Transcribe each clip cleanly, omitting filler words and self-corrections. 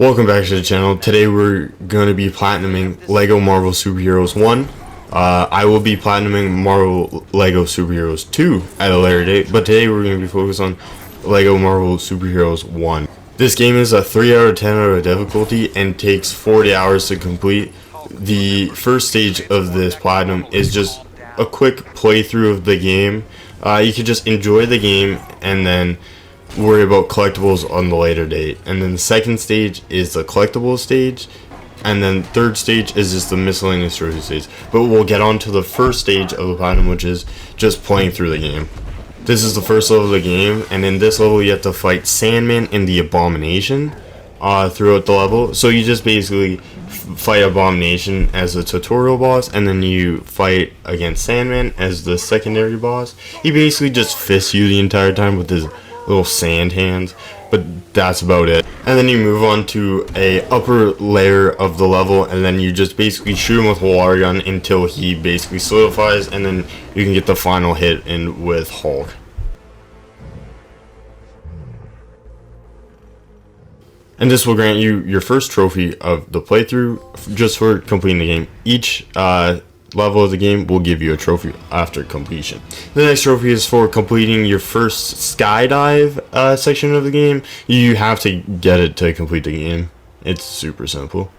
Welcome back to the channel. Today we're going to be platinuming LEGO Marvel Superheroes 1. I will be platinuming Marvel LEGO Superheroes 2 at a later date, but today we're going to be focused on LEGO Marvel Superheroes 1. This game is a 3 out of 10 out of difficulty and takes 40 hours to complete. The first stage of this platinum is just a quick playthrough of the game. You can just enjoy the game and then worry about collectibles on the later date. And then the second stage is the collectible stage, and then third stage is just the miscellaneous trophy stage. But we'll get on to the first stage of the platinum, which is just playing through the game. This is the first level of the game, and in this level you have to fight Sandman and the Abomination throughout the level. So you just basically fight Abomination as a tutorial boss, and then you fight against Sandman as the secondary boss. He basically just fists you the entire time with his little sand hands, but that's about it. And then you move on to a upper layer of the level, and then you just basically shoot him with a water gun until he basically solidifies, and then you can get the final hit in with Hulk. And this will grant you your first trophy of the playthrough just for completing the game. Each level of the game will give you a trophy after completion. The next trophy is for completing your first skydive section of the game. You have to get it to complete the game. It's super simple.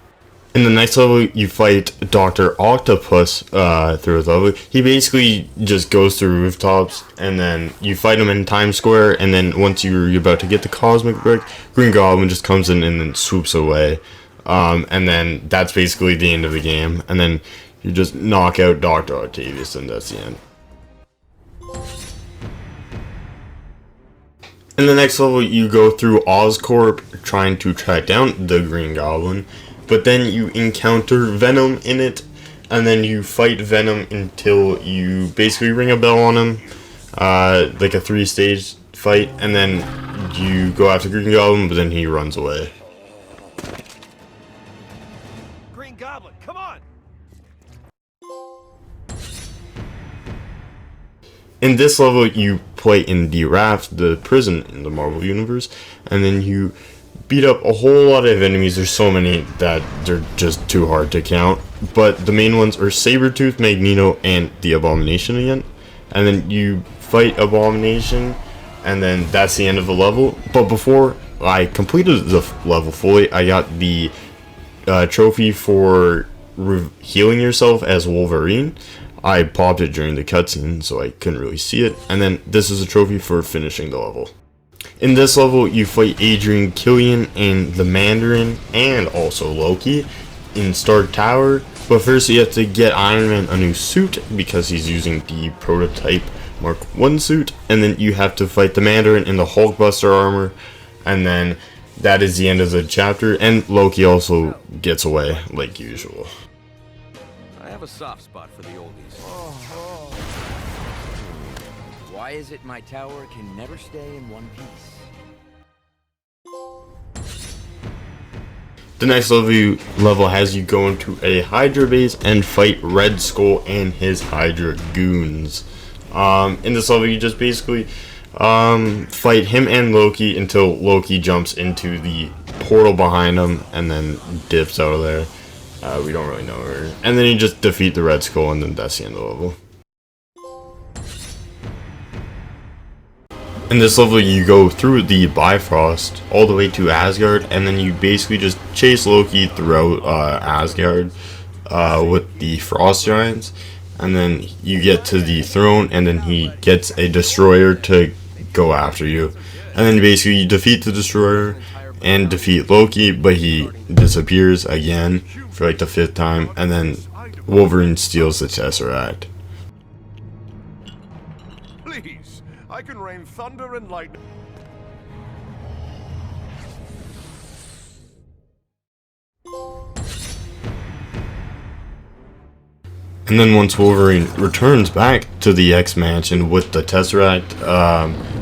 In the next level, you fight Dr. Octopus through the level. He basically just goes through rooftops, and then you fight him in Times Square, and then once you're about to get the Cosmic Brick, Green Goblin just comes in and then swoops away. And then that's basically the end of the game. And then you just knock out Dr. Octavius, and that's the end. In the next level, you go through Oscorp trying to track down the Green Goblin, but then you encounter Venom in it, and then you fight Venom until you basically ring a bell on him, like a 3-stage fight, and then you go after Green Goblin, but then he runs away. Green Goblin, come on! In this level, you play in the Raft, the prison in the Marvel Universe, and then you beat up a whole lot of enemies. There's so many that they're just too hard to count. But the main ones are Sabretooth, Magneto, and the Abomination again. And then you fight Abomination, and then that's the end of the level. But before I completed the level fully, I got the trophy for healing yourself as Wolverine. I popped it during the cutscene, so I couldn't really see it. And then this is a trophy for finishing the level. In this level, you fight Adrian Killian and the Mandarin, and also Loki in Stark Tower. But first you have to get Iron Man a new suit, because he's using the prototype Mark 1 suit. And then you have to fight the Mandarin in the Hulkbuster armor. And then that is the end of the chapter, and Loki also gets away like usual. I have a soft spot for the oldies. Why is it my tower can never stay in one piece? The next level has you go into a Hydra base and fight Red Skull and his Hydra goons. In this level, you just basically fight him and Loki until Loki jumps into the portal behind him and then dips out of there. We don't really know where. And then you just defeat the Red Skull, and then that's the end of the level. In this level, you go through the Bifrost all the way to Asgard, and then you basically just chase Loki throughout Asgard with the Frost Giants, and then you get to the throne, and then he gets a destroyer to go after you. And then basically you defeat the destroyer and defeat Loki, but he disappears again for like the 5th time, and then Wolverine steals the Tesseract. Please, I can rain thunder and lightning. And then once Wolverine returns back to the X-Mansion with the Tesseract,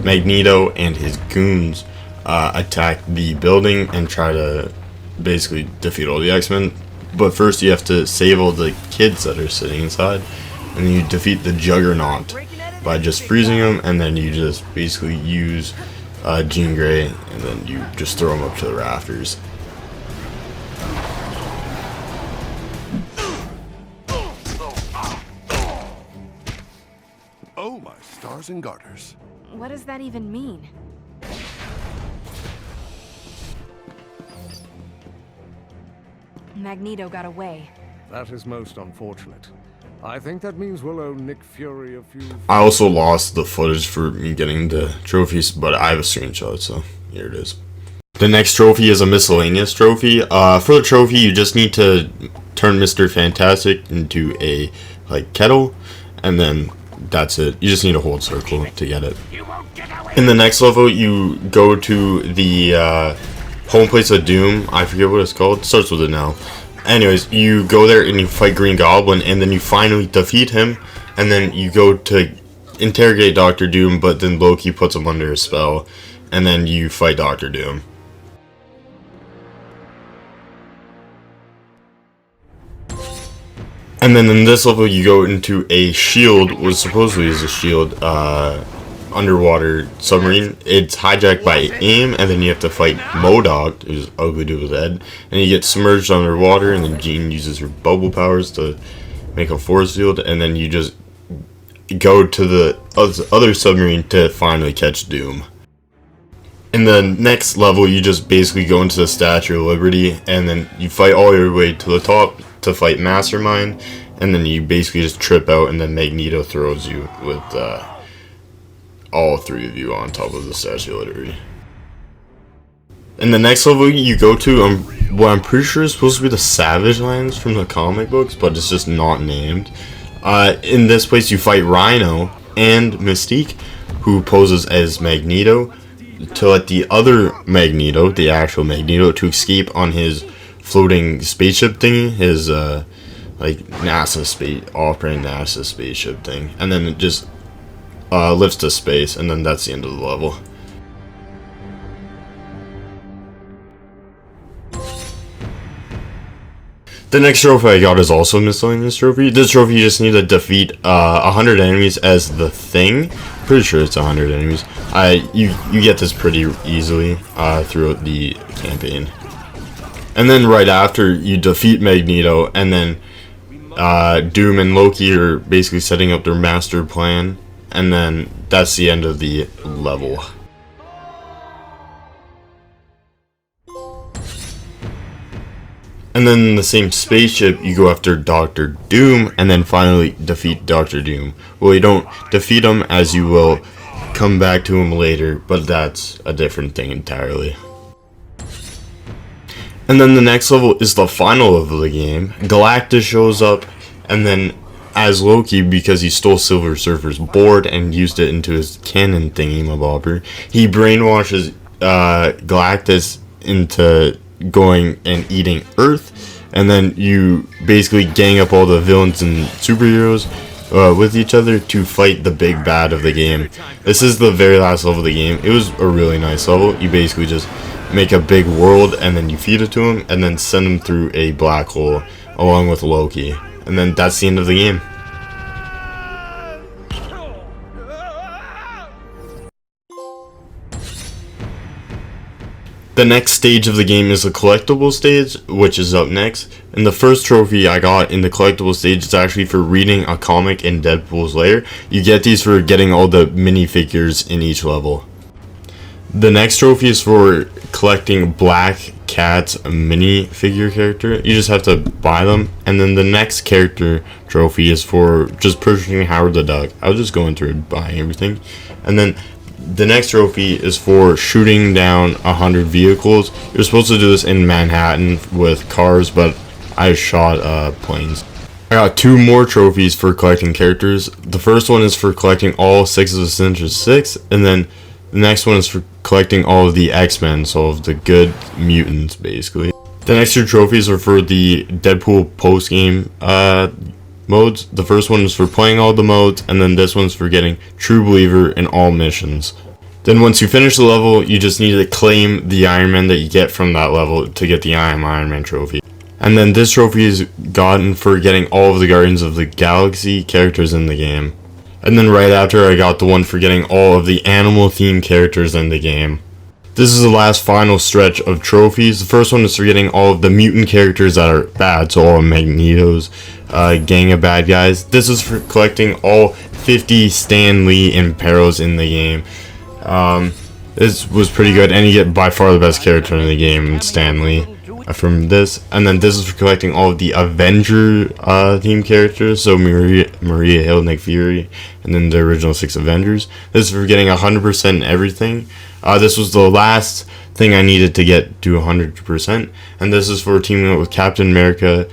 Magneto and his goons attack the building and try to basically defeat all the X-Men. But first you have to save all the kids that are sitting inside, and then you defeat the Juggernaut by just freezing them, and then you just basically use Jean Grey, and then you just throw him up to the rafters. Oh, my stars and garters. What does that even mean? Magneto got away. That is most unfortunate. I think that means we'll owe Nick Fury a few... I also lost the footage for me getting the trophies, but I have a screenshot, so here it is. The next trophy is a miscellaneous trophy. For the trophy, you just need to turn Mr. Fantastic into a kettle, and then that's it. You just need to hold circle to get it. In the next level, you go to the home place of Doom. I forget what it's called. It starts with it now. Anyways, you go there and you fight Green Goblin, and then you finally defeat him, and then you go to interrogate Doctor Doom, but then Loki puts him under a spell, and then you fight Doctor Doom. And then in this level, you go into a shield, what supposedly is a shield, underwater submarine. It's hijacked by AIM, and then you have to fight MODOK, who's ugly dude with head, and you get submerged underwater, and then Jean uses her bubble powers to make a force field, and then you just go to the other submarine to finally catch Doom. In the next level, you just basically go into the Statue of Liberty, and then you fight all your way to the top to fight Mastermind, and then you basically just trip out, and then Magneto throws you with all three of you on top of the Statue of Liberty. In the next level you go to, what I'm pretty sure is supposed to be the Savage Lands from the comic books, but it's just not named. In this place you fight Rhino and Mystique, who poses as Magneto, to let the other Magneto, the actual Magneto, to escape on his floating spaceship thingy, his operating NASA spaceship thing, and then it just lifts to space, and then that's the end of the level. The next trophy I got is also a miscellaneous trophy. This trophy you just need to defeat 100 enemies as the Thing. Pretty sure it's 100 enemies. You get this pretty easily throughout the campaign. And then right after you defeat Magneto, and then Doom and Loki are basically setting up their master plan, and then that's the end of the level. And then in the same spaceship, you go after Doctor Doom, and then finally defeat Doctor Doom. Well, you don't defeat him, as you will come back to him later, but that's a different thing entirely. And then the next level is the final level of the game. Galactus shows up, and then as Loki, because he stole Silver Surfer's board and used it into his cannon thingy-mabobber, he brainwashes Galactus into going and eating Earth, and then you basically gang up all the villains and superheroes with each other to fight the big bad of the game. This is the very last level of the game. It was a really nice level. You basically just make a big world, and then you feed it to him, and then send him through a black hole along with Loki, and then that's the end of the game. The next stage of the game is the collectible stage, which is up next. And the first trophy I got in the collectible stage is actually for reading a comic in Deadpool's lair. You get these for getting all the minifigures in each level. The next trophy is for collecting Black Cat's minifigure character. You just have to buy them. And then the next character trophy is for just purchasing Howard the Duck. I'll just go into buying everything. And then the next trophy is for shooting down 100 vehicles. You're supposed to do this in Manhattan with cars, but I shot planes. I got 2 more trophies for collecting characters. The first one is for collecting all 6 of the Sinister Six, and then the next one is for collecting all of the X-Men, so of the good mutants, basically. The next 2 trophies are for the Deadpool post-game modes. The first one is for playing all the modes, and then this one's for getting True Believer in all missions. Then once you finish the level, you just need to claim the Iron Man that you get from that level to get the I Am Iron Man trophy. And then this trophy is gotten for getting all of the Guardians of the Galaxy characters in the game. And then right after, I got the one for getting all of the animal themed characters in the game. This is the last final stretch of trophies. The first one is for getting all of the mutant characters that are bad, so all of Magneto's gang of bad guys. This is for collecting all 50 Stan Lee Imperos in the game. This was pretty good, and you get by far the best character in the game, Stan Lee, from this. And then this is for collecting all of the Avenger team characters, so Maria Hill, Nick Fury, and then the original 6 Avengers. This is for getting 100% everything. This was the last thing I needed to get to 100%, and this is for teaming up with Captain America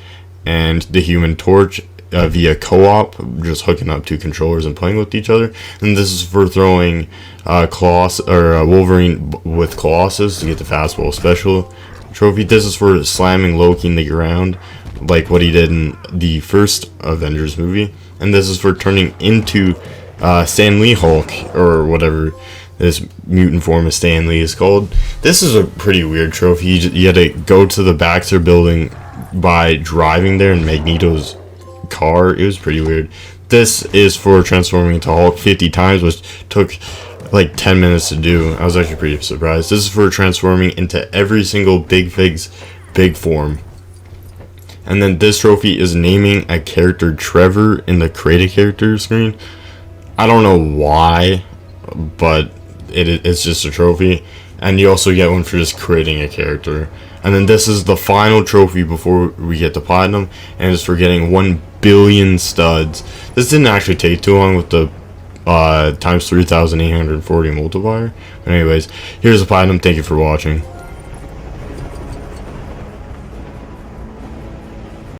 and the Human Torch via co-op, just hooking up 2 controllers and playing with each other. And this is for throwing Wolverine with Colossus to get the fastball special trophy. This is for slamming Loki in the ground, like what he did in the first Avengers movie. And this is for turning into Stan Lee Hulk, or whatever this mutant form of Stan Lee is called. This is a pretty weird trophy. You had to go to the Baxter building by driving there in Magneto's car. It was pretty weird. This is for transforming into Hulk 50 times, which took like 10 minutes to do. I was actually pretty surprised. This is for transforming into every single Big Fig's big form. And then this trophy is naming a character Trevor in the create a character screen. I don't know why, but it's just a trophy. And you also get one for just creating a character. And then this is the final trophy before we get to platinum, and it's for getting 1 billion studs. This didn't actually take too long with the times 3,840 multiplier. But anyways, here's the platinum. Thank you for watching.